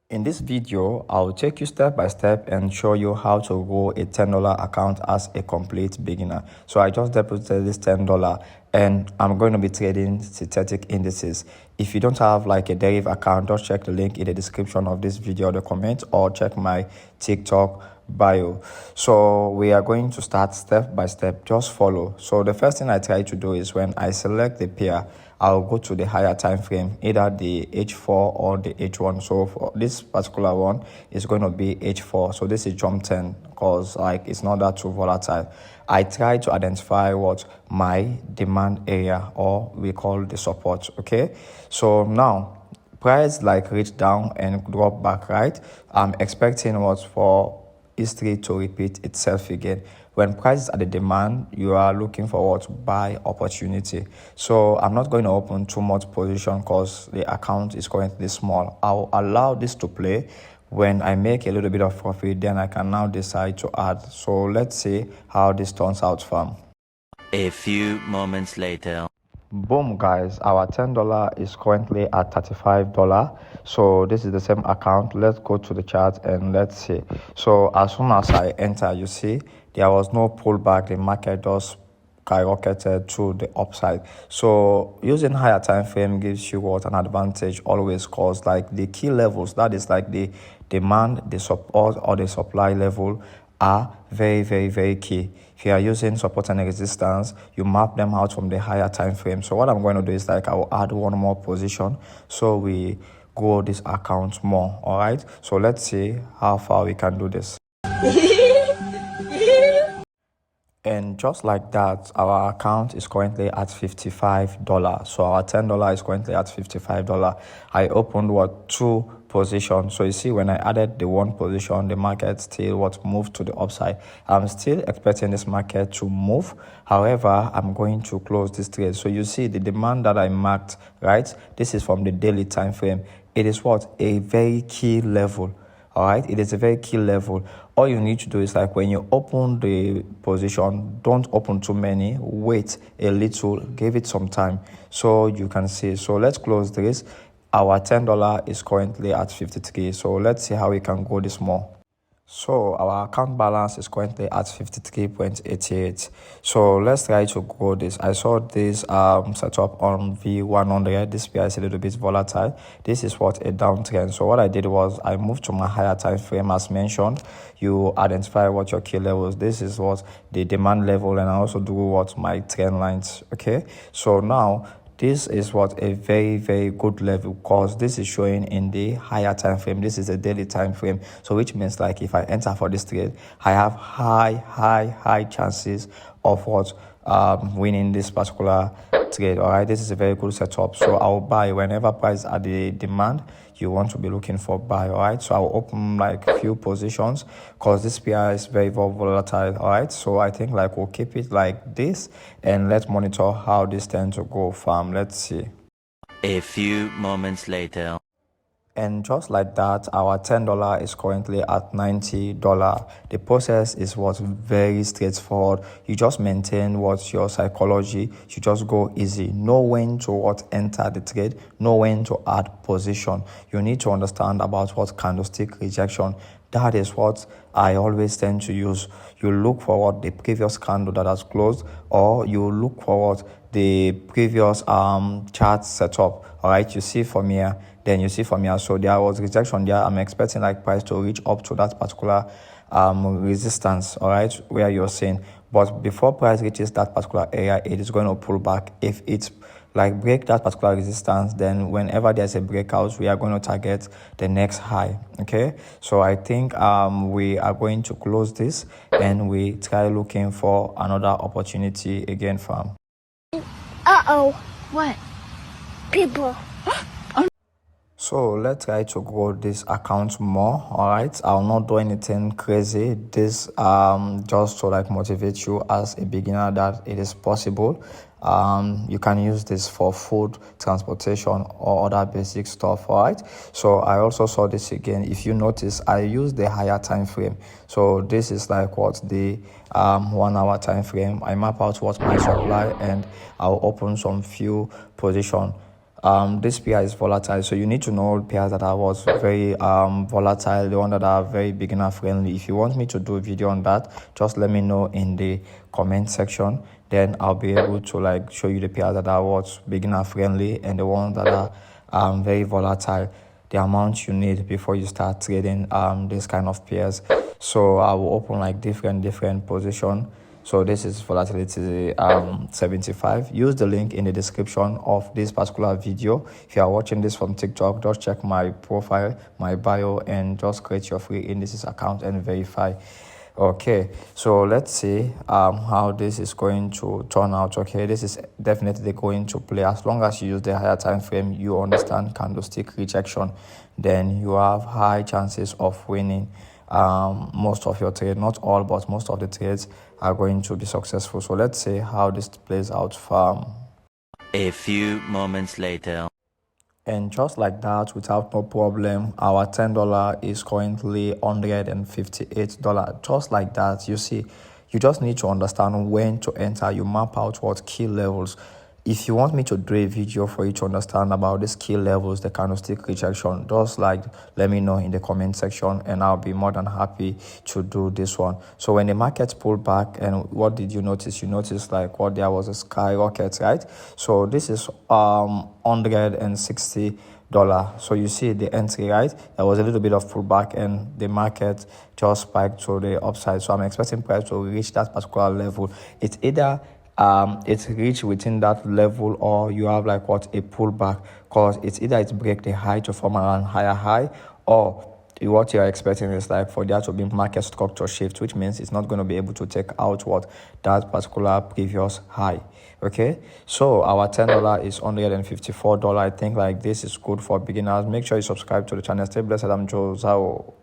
In this video, I'll take you step by step and show you how to grow a $10 account as a complete beginner. So I just deposited this $10 and I'm going to be trading synthetic indices. If you don't have like a derivative account, just check the link in the description of this video or the comment, or check my TikTok bio. So we are going to start step by step. Just follow. So the first thing I try to do is when I select the pair, I'll go to the higher time frame, either the H4 or the H1. So for this particular one, it's going to be H4. So this is jump 10 because like it's not that too volatile. I try to identify what my demand area, or we call the support. Okay, so now price like reach down and drop back, right? I'm expecting what for history to repeat itself again. When price is at the demand, you are looking for what buy opportunity. So I'm not going to open too much position because the account is currently small. I'll allow this to play. When I make a little bit of profit, then I can now decide to add. So let's see how this turns out, fam. A few moments later. Boom, guys, our $10 is currently at $35. So this is the same account. Let's go to the chart and let's see. So as soon as I enter, you see there was no pullback. The market just skyrocketed to the upside. So using higher time frame gives you what an advantage always, cause like the key levels, that is like the demand, the support, or the supply level, are very key. If you are using support and resistance, you map them out from the higher time frame. So what I'm going to do is like I will add one more position so we grow this account more. All right, so let's see how far we can do this. And just like that, our account is currently at $55. So our $10 is currently at $55. I opened what two positions. So you see, when I added the one position, the market still what moved to the upside. I'm still expecting this market to move. However, I'm going to close this trade. So you see the demand that I marked, right? This is from the daily time frame. It is what a very key level. All right, it is a very key level. All you need to do is like when you open the position, don't open too many, wait a little, give it some time so you can see. So let's close this. Our $10 is currently at 53. So let's see how we can go this more. So our account balance is currently at 53.88. So let's try to grow this. I saw this setup on V100. This pair is a little bit volatile. This is what a downtrend. So what I did was I moved to my higher time frame. As mentioned, you identify what your key levels. This is what the demand level, and I also do what my trend lines. Okay, so now this is what a very good level, because this is showing in the higher time frame. This is a daily time frame, so which means like if I enter for this trade, I have high chances of what winning this particular trade. All right, this is a very good setup. So I'll buy whenever price at the demand. You want to be looking for buy. All right, so I'll open like a few positions because this pair is very volatile. All right, so I think like we'll keep it like this and let's monitor how this tends to go, fam. Let's see. A few moments later. And just like that, our $10 is currently at $90. The process is what's very straightforward. You just maintain what's your psychology. You just go easy. Know when to what enter the trade. Know when to add position. You need to understand about what candlestick rejection. That is what I always tend to use. You look for what the previous candle that has closed, or you look for what the previous chart setup. All right, you see from here, then you see from here. So there was rejection there. I'm expecting like price to reach up to that particular resistance, all right, where you're seeing. But before price reaches that particular area, it is going to pull back. If it's like break that particular resistance, then whenever there's a breakout, we are going to target the next high. Okay, so I think we are going to close this and we try looking for another opportunity again, fam. What? People. So let's try to grow this account more. All right, I'll not do anything crazy. This just to like motivate you as a beginner that it is possible. You can use this for food, transportation, or other basic stuff. All right, so I also saw this again. If you notice, I use the higher time frame. So this is like what the 1 hour time frame. I map out what my supply, and I'll open some few position this pair is volatile, so you need to know pairs that are was very volatile, the one that are very beginner friendly. If you want me to do a video on that, just let me know in the comment section, then I'll be able to like show you the pairs that are what beginner friendly and the ones that are very volatile, the amount you need before you start trading this kind of pairs. So I will open like different position. So this is volatility 75. Use the link in the description of this particular video. If you are watching this from TikTok, just check my profile, my bio, and just create your free indices account and verify. Okay, so let's see how this is going to turn out. Okay, this is definitely going to play. As long as you use the higher time frame, you understand candlestick rejection, then you have high chances of winning most of your trade. Not all, but most of the trades are going to be successful. So let's see how this plays out for A few moments later. and just like that, without no problem, our $10 is currently $158. Just like that, you see, you just need to understand when to enter. You map out what key levels. If you want me to do a video for you to understand about these key levels, the candlestick rejection, just like let me know in the comment section and I'll be more than happy to do this one. So when the market pulled back, and what did you notice? You noticed like what there was a skyrocket, right? So this is $160. So you see the entry, right? There was a little bit of pullback and the market just spiked to the upside. So I'm expecting price to reach that particular level. It's either it's reached within that level or you have like what a pullback, because it's either it break the high to form around higher high, or what you're expecting is like for there to be market structure shift, which means it's not going to be able to take out what that particular previous high. Okay, so our $10 is $154. I think like this is good for beginners. Make sure you subscribe to the channel. Stay blessed. I'm Joe Zhao.